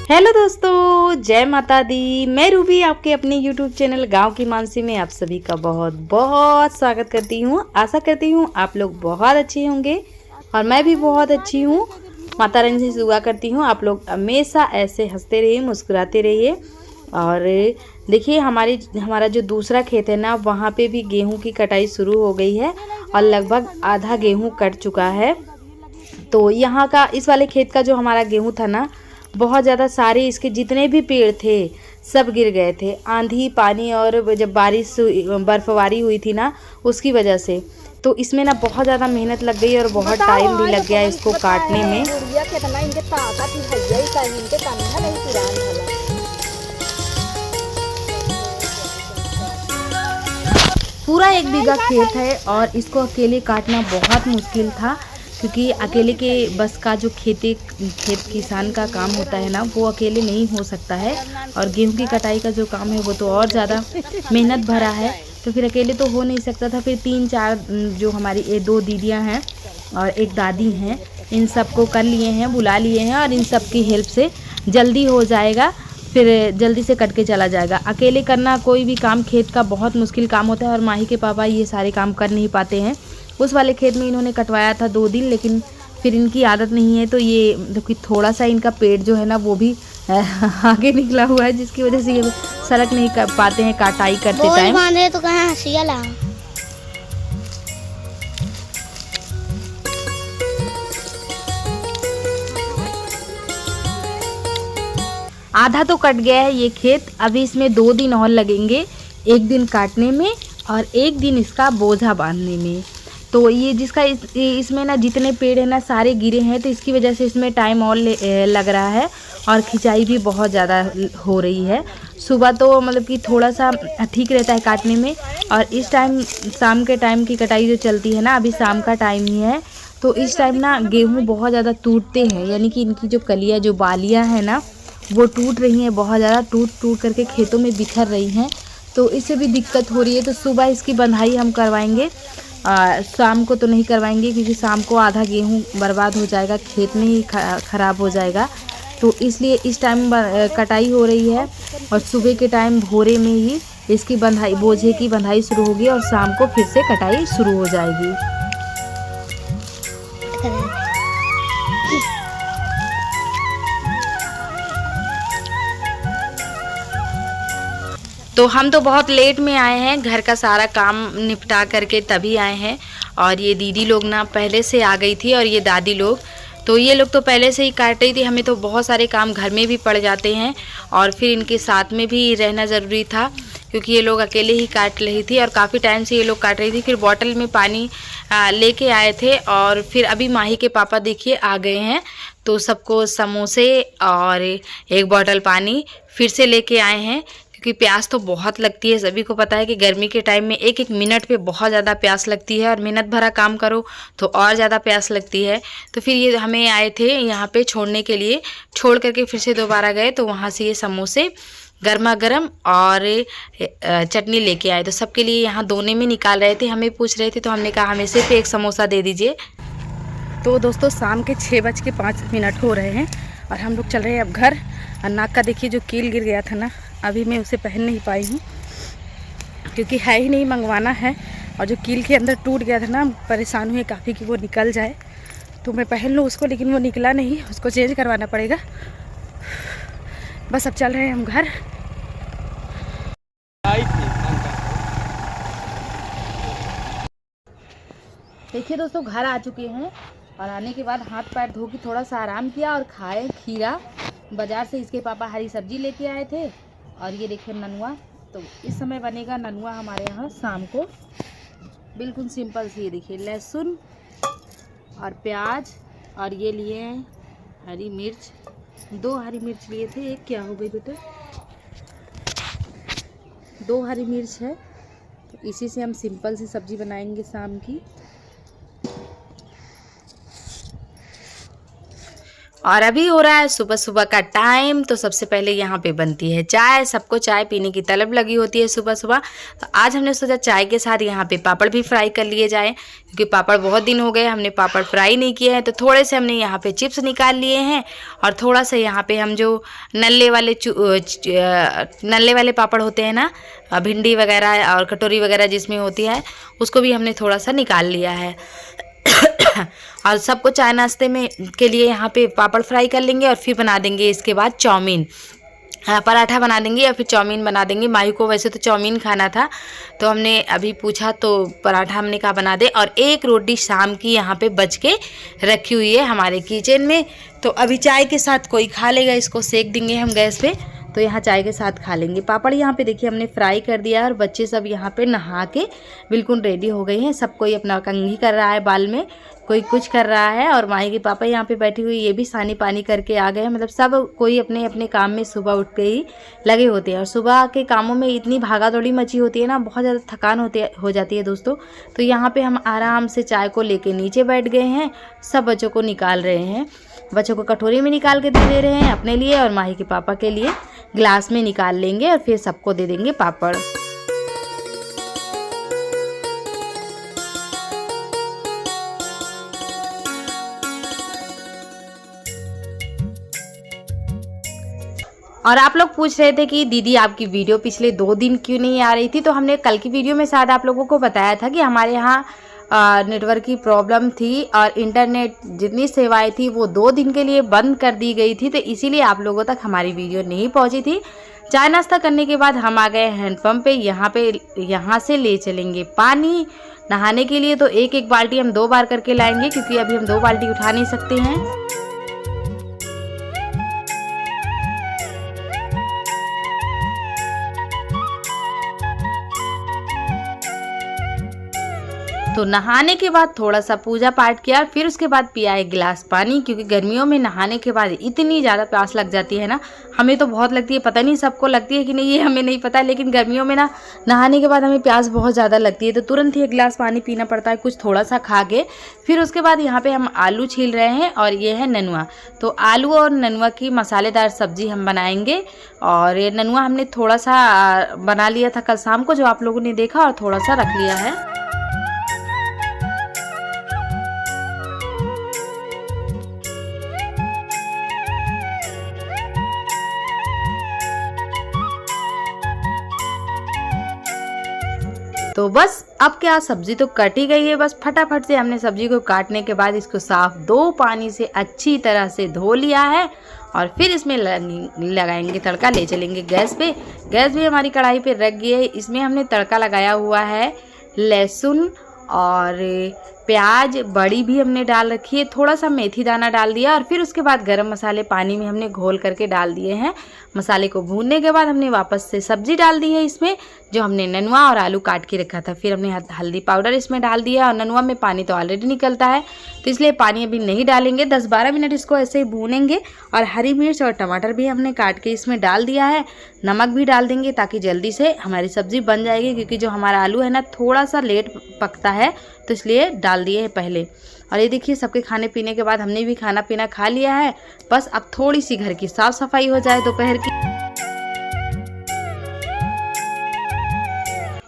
Hello दोस्तों, जय माता दी। मैं रूबी आपके अपने यूट्यूब चैनल गांव की मानसी में आप सभी का बहुत बहुत स्वागत करती हूं। आशा करती हूं आप लोग बहुत अच्छे होंगे और मैं भी बहुत अच्छी हूं। माता रानी से दुआ करती हूं आप लोग हमेशा ऐसे हंसते रहिए, मुस्कुराते रहिए। और देखिए हमारा जो दूसरा खेत है ना, वहाँ पे भी गेहूं की कटाई शुरू हो गई है और लगभग आधा गेहूं कट चुका है। तो यहाँ का इस वाले खेत का जो हमारा गेहूं था ना, बहुत ज़्यादा सारे इसके जितने भी पेड़ थे सब गिर गए थे। आंधी पानी और जब बर्फबारी हुई थी ना, उसकी वजह से तो इसमें ना बहुत ज़्यादा मेहनत लग गई और बहुत टाइम भी लग गया इसको काटने में। पूरा 1 बीघा खेत है और इसको अकेले काटना बहुत मुश्किल था, क्योंकि अकेले के बस का जो खेत किसान का काम होता है ना, वो अकेले नहीं हो सकता है। और गेहूं की कटाई का जो काम है वो तो और ज़्यादा मेहनत भरा है, तो फिर अकेले तो हो नहीं सकता था। फिर 3-4 जो हमारी 2 दीदियां हैं और एक दादी हैं, इन सबको कर लिए हैं, बुला लिए हैं और इन सब की हेल्प से जल्दी हो जाएगा, फिर जल्दी से कट के चला जाएगा। अकेले करना कोई भी काम खेत का बहुत मुश्किल काम होता है और माही के पापा ये सारे काम कर नहीं पाते हैं। उस वाले खेत में इन्होंने कटवाया था 2 दिन, लेकिन फिर इनकी आदत नहीं है, तो ये मतलब कि थोड़ा सा इनका पेट जो है ना वो भी आगे निकला हुआ है, जिसकी वजह से ये सड़क नहीं कर पाते हैं कटाई करते टाइम। तो कहाँ हंसिया ला। आधा तो कट गया है ये खेत, अभी इसमें 2 दिन और लगेंगे, 1 दिन काटने में और 1 दिन इसका बोझा बांधने में। तो ये जिसका इसमें ना जितने पेड़ है ना सारे गिरे हैं, तो इसकी वजह से इसमें टाइम और लग रहा है और खिंचाई भी बहुत ज़्यादा हो रही है। सुबह तो मतलब कि थोड़ा सा ठीक रहता है काटने में, और इस टाइम शाम के टाइम की कटाई जो चलती है ना, अभी शाम का टाइम ही है, तो इस टाइम ना गेहूँ बहुत ज़्यादा टूटते हैं, यानी कि इनकी जो कलियाँ जो बालियाँ हैं ना वो टूट रही हैं, बहुत ज़्यादा टूट करके खेतों में बिखर रही हैं, तो इससे भी दिक्कत हो रही है। तो सुबह इसकी बंधाई हम करवाएंगे, शाम को तो नहीं करवाएंगे, क्योंकि शाम को आधा गेहूं बर्बाद हो जाएगा, खेत में ही ख़राब हो जाएगा। तो इसलिए इस टाइम कटाई हो रही है और सुबह के टाइम भोरे में ही इसकी बंधाई, बोझे की बंधाई शुरू होगी और शाम को फिर से कटाई शुरू हो जाएगी। तो हम तो बहुत लेट में आए हैं, घर का सारा काम निपटा करके तभी आए हैं। और ये दीदी लोग ना पहले से आ गई थी और ये दादी लोग, तो ये लोग तो पहले से ही काट रही थी। हमें तो बहुत सारे काम घर में भी पड़ जाते हैं और फिर इनके साथ में भी रहना ज़रूरी था, क्योंकि ये लोग अकेले ही काट रही थी और काफ़ी टाइम से ये लोग काट रही थी। फिर बॉटल में पानी लेके आए थे और फिर अभी माही के पापा देखिए आ गए हैं, तो सबको समोसे और 1 बॉटल पानी फिर से लेके आए हैं, क्योंकि प्यास तो बहुत लगती है। सभी को पता है कि गर्मी के टाइम में 1-1 मिनट पे बहुत ज़्यादा प्यास लगती है और मेहनत भरा काम करो तो और ज़्यादा प्यास लगती है। तो फिर ये हमें आए थे यहाँ पे छोड़ने के लिए, छोड़ करके फिर से दोबारा गए, तो वहाँ से ये समोसे गर्मा गर्म और चटनी लेके आए, तो सबके लिए यहाँ दोने में निकाल रहे थे। हमें पूछ रहे थे तो हमने कहा हमें सिर्फ 1 समोसा दे दीजिए। तो दोस्तों शाम के 6:05 हो रहे हैं और हम लोग चल रहे हैं अब घर। और नाक का देखिए जो कील गिर गया था ना, अभी मैं उसे पहन नहीं पाई हूँ, क्योंकि है ही नहीं, मंगवाना है। और जो कील के अंदर टूट गया था ना, परेशान हुए काफ़ी कि वो निकल जाए, तो मैं पहन लूँ उसको, लेकिन वो निकला नहीं, उसको चेंज करवाना पड़ेगा। बस अब चल रहे हैं हम घर। देखिए दोस्तों घर आ चुके हैं और आने के बाद हाथ पैर धो के थोड़ा सा आराम किया और खाए खीरा। बाज़ार से इसके पापा हरी सब्जी लेके आए थे और ये देखिए ननुआ। तो इस समय बनेगा ननुआ हमारे यहाँ शाम को, बिल्कुल सिंपल सी। ये देखिए लहसुन और प्याज, और ये लिए हैं हरी मिर्च, 2 हरी मिर्च लिए थे। एक क्या हो गई बेटा, 2 हरी मिर्च है। तो इसी से हम सिंपल सी सब्जी बनाएंगे शाम की। और अभी हो रहा है सुबह सुबह का टाइम। तो सबसे पहले यहाँ पे बनती है चाय। सबको चाय पीने की तलब लगी होती है सुबह सुबह। तो आज हमने सोचा चाय के साथ यहाँ पे पापड़ भी फ्राई कर लिए जाए, क्योंकि पापड़ बहुत दिन हो गए हमने पापड़ फ्राई नहीं किए हैं। तो थोड़े से हमने यहाँ पे चिप्स निकाल लिए हैं और थोड़ा सा यहाँ पे हम जो नल्ले वाले पापड़ होते हैं ना, भिंडी वगैरह और कटोरी वगैरह जिसमें होती है, उसको भी हमने थोड़ा सा निकाल लिया है। और सबको चाय नाश्ते में के लिए यहाँ पे पापड़ फ्राई कर लेंगे और फिर बना देंगे इसके बाद चाउमीन। पराठा बना देंगे या फिर चाउमीन बना देंगे। माही को वैसे तो चाउमीन खाना था, तो हमने अभी पूछा तो पराठा हमने कहा बना दे। और एक रोटी शाम की यहाँ पे बच के रखी हुई है हमारे किचन में, तो अभी चाय के साथ कोई खा लेगा, इसको सेक देंगे हम गैस पे, तो यहाँ चाय के साथ खा लेंगे। पापड़ यहाँ पे देखिए हमने फ्राई कर दिया और बच्चे सब यहाँ पे नहा के बिल्कुल रेडी हो गए हैं। सब कोई अपना कंघी कर रहा है बाल में, कोई कुछ कर रहा है। और माही के पापा यहाँ पे बैठी हुई, ये भी सानी पानी करके आ गए। मतलब सब कोई अपने अपने काम में सुबह उठ के ही लगे होते हैं। और सुबह के कामों में इतनी भागा दौड़ी मची होती है ना, बहुत ज़्यादा थकान हो जाती है दोस्तों। तो यहाँ पे हम आराम से चाय को लेके नीचे बैठ गए हैं। सब बच्चों को निकाल रहे हैं, बच्चों को कटोरी में निकाल के दे रहे हैं अपने लिए, और माही के पापा के लिए ग्लास में निकाल लेंगे और फिर सबको दे देंगे पापड़। और आप लोग पूछ रहे थे कि दीदी आपकी वीडियो पिछले 2 दिन क्यों नहीं आ रही थी। तो हमने कल की वीडियो में शायद आप लोगों को बताया था कि हमारे यहाँ नेटवर्क की प्रॉब्लम थी और इंटरनेट जितनी सेवाएं थी वो 2 दिन के लिए बंद कर दी गई थी, तो इसीलिए आप लोगों तक हमारी वीडियो नहीं पहुंची थी। चाय नाश्ता करने के बाद हम आ गए हैंडपम्प पे। यहाँ से ले चलेंगे पानी नहाने के लिए। तो एक एक बाल्टी हम 2 बार करके लाएंगे, क्योंकि अभी हम 2 बाल्टी उठा नहीं सकते हैं। तो नहाने के बाद थोड़ा सा पूजा पाठ किया, फिर उसके बाद पिया 1 गिलास पानी, क्योंकि गर्मियों में नहाने के बाद इतनी ज़्यादा प्यास लग जाती है ना। हमें तो बहुत लगती है, पता नहीं सबको लगती है कि नहीं ये हमें नहीं पता, लेकिन गर्मियों में ना नहाने के बाद हमें प्यास बहुत ज़्यादा लगती है। तो तुरंत ही 1 गिलास पानी पीना पड़ता है, कुछ थोड़ा सा खा के। फिर उसके बाद यहाँ पर हम आलू छील रहे हैं और ये है ननुआ। तो आलू और ननुआ की मसालेदार सब्जी हम बनाएंगे। और ये ननुआ हमने थोड़ा सा बना लिया था कल शाम को, जो आप लोगों ने देखा, और थोड़ा सा रख लिया है। तो बस अब क्या, सब्जी तो कट ही गई है। बस फटाफट से हमने सब्जी को काटने के बाद इसको साफ 2 पानी से अच्छी तरह से धो लिया है और फिर इसमें लगाएंगे तड़का। ले चलेंगे गैस पे। गैस भी हमारी कढ़ाई पे रख गई है। इसमें हमने तड़का लगाया हुआ है लहसुन और प्याज, बड़ी भी हमने डाल रखी है, थोड़ा सा मेथी दाना डाल दिया और फिर उसके बाद गरम मसाले पानी में हमने घोल करके डाल दिए हैं। मसाले को भूनने के बाद हमने वापस से सब्जी डाल दी है इसमें, जो हमने ननुआ और आलू काट के रखा था। फिर हमने हल्दी पाउडर इसमें डाल दिया और ननुआ में पानी तो ऑलरेडी निकलता है, तो इसलिए पानी अभी नहीं डालेंगे। 10-12 मिनट इसको ऐसे ही भूनेंगे। और हरी मिर्च और टमाटर भी हमने काट के इसमें डाल दिया है। नमक भी डाल देंगे ताकि जल्दी से हमारी सब्ज़ी बन जाएगी, क्योंकि जो हमारा आलू है ना थोड़ा सा लेट पकता है, तो इसलिए डाल दिए हैं पहले। और ये देखिए सबके खाने पीने के बाद हमने भी खाना पीना खा लिया है। बस अब थोड़ी सी घर की साफ सफाई हो जाए दोपहर की,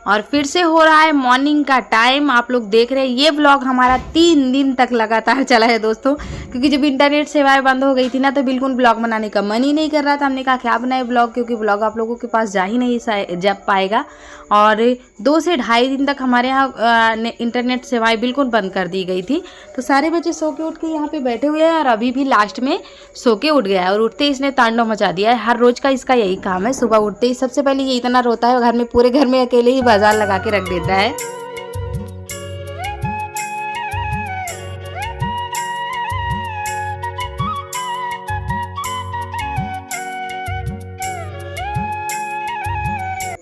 और फिर से हो रहा है मॉर्निंग का टाइम। आप लोग देख रहे हैं ये व्लॉग हमारा 3 दिन तक लगातार चला है दोस्तों, क्योंकि जब इंटरनेट सेवाएं बंद हो गई थी ना, तो बिल्कुल ब्लॉग बनाने का मन ही नहीं कर रहा था। हमने कहा क्या बनाए ब्लॉग, क्योंकि ब्लॉग आप लोगों के पास जा ही नहीं जा पाएगा। और 2 से ढाई दिन तक हमारे यहाँ इंटरनेट सेवाएं बिल्कुल बंद कर दी गई थी। तो सारे बच्चे सो के उठ के यहाँ पे बैठे हुए हैं, और अभी भी लास्ट में सो के उठ गया है। और उठते ही इसने तांडव मचा दिया है। हर रोज़ का इसका यही काम है, सुबह उठते ही सबसे पहले ये इतना रोता है, घर में पूरे घर में अकेले ही बाजार लगा के रख देता है।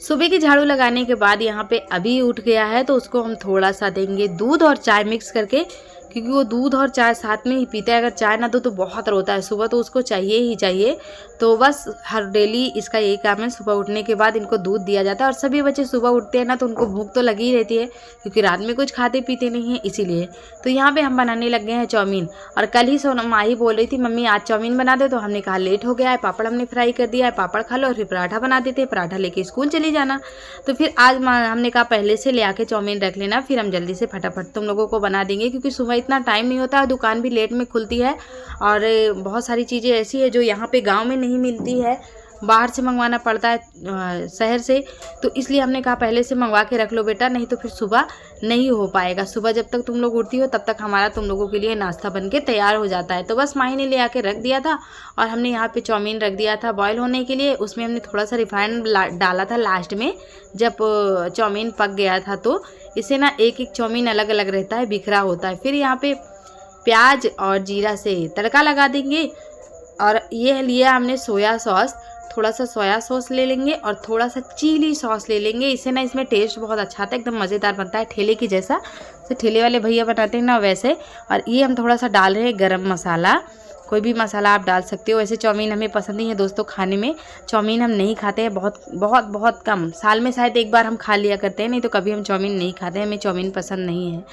सुबह की झाड़ू लगाने के बाद यहाँ पे अभी उठ गया है, तो उसको हम थोड़ा सा देंगे दूध और चाय मिक्स करके, क्योंकि वो दूध और चाय साथ में ही पीता है। अगर चाय ना दो तो बहुत रोता है, सुबह तो उसको चाहिए ही चाहिए। तो बस हर डेली इसका यही काम है, सुबह उठने के बाद इनको दूध दिया जाता है। और सभी बच्चे सुबह उठते हैं ना तो उनको भूख तो लगी ही रहती है, क्योंकि रात में कुछ खाते पीते नहीं हैं इसीलिए। तो यहाँ पे हम बनाने लग गए हैं चाउमीन। और कल ही माही बोल रही थी मम्मी आज चाउमीन बना दे, तो हमने कहा लेट हो गया है, पापड़ हमने फ्राई कर दिया है, पापड़ खा लो और फिर पराठा बना देते, पराठा लेके स्कूल चली जाना। तो फिर आज हमने कहा पहले से ले आके चाउमीन रख लेना, फिर हम जल्दी से फटाफट तुम लोगों को बना देंगे, क्योंकि सुबह इतना टाइम नहीं होता है, दुकान भी लेट में खुलती है। और बहुत सारी चीज़ें ऐसी है जो यहाँ पे गांव में नहीं मिलती है, बाहर से मंगवाना पड़ता है शहर से। तो इसलिए हमने कहा पहले से मंगवा के रख लो बेटा, नहीं तो फिर सुबह नहीं हो पाएगा। सुबह जब तक तुम लोग उठती हो तब तक हमारा तुम लोगों के लिए नाश्ता बन के तैयार हो जाता है। तो बस माही ने ले आके रख दिया था और हमने यहाँ पे चाउमीन रख दिया था बॉयल होने के लिए। उसमें हमने थोड़ा सा रिफाइंड डाला था लास्ट में, जब चाउमीन पक गया था। तो इसे ना एक एक चाउमीन अलग अलग रहता है, बिखरा होता है। फिर यहाँ पे प्याज और जीरा से तड़का लगा देंगे। और ये लिया हमने सोया सॉस, थोड़ा सा सोया सॉस ले लेंगे और थोड़ा सा चिली सॉस ले लेंगे। इससे ना इसमें टेस्ट बहुत अच्छा आता है, एकदम मज़ेदार बनता है, ठेले की जैसा, तो ठेले वाले भैया बनाते हैं ना वैसे। और ये हम थोड़ा सा डाल रहे हैं गरम मसाला, कोई भी मसाला आप डाल सकते हो। वैसे चाउमीन हमें पसंद नहीं है दोस्तों खाने में, चाउमीन हम नहीं खाते हैं, बहुत बहुत बहुत कम, साल में शायद एक बार हम खा लिया करते हैं, नहीं तो कभी हम चाउमीन नहीं खाते हैं, हमें चाउमीन पसंद नहीं है।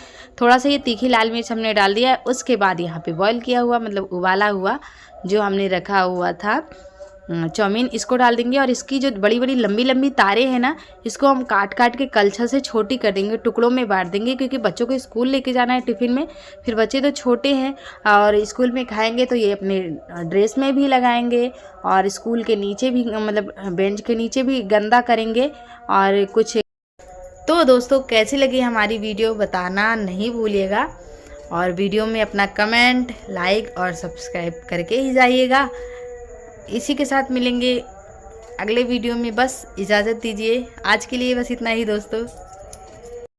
थोड़ा सा ये तीखी लाल मिर्च हमने डाल दिया है। उसके बाद यहाँ पे बॉयल किया हुआ, मतलब उबाला हुआ जो हमने रखा हुआ था चाउमीन, इसको डाल देंगे। और इसकी जो बड़ी बड़ी लंबी लंबी तारें हैं ना, इसको हम काट काट के कलछा से छोटी कर देंगे, टुकड़ों में बांट देंगे, क्योंकि बच्चों को स्कूल लेके जाना है टिफ़िन में। फिर बच्चे तो छोटे हैं और स्कूल में खाएंगे तो ये अपने ड्रेस में भी लगाएंगे और स्कूल के नीचे भी, मतलब बेंच के नीचे भी गंदा करेंगे और कुछ। तो दोस्तों कैसी लगी हमारी वीडियो बताना नहीं भूलिएगा, और वीडियो में अपना कमेंट, लाइक और सब्सक्राइब करके ही जाइएगा। इसी के साथ मिलेंगे अगले वीडियो में, बस इजाज़त दीजिए, आज के लिए बस इतना ही दोस्तों।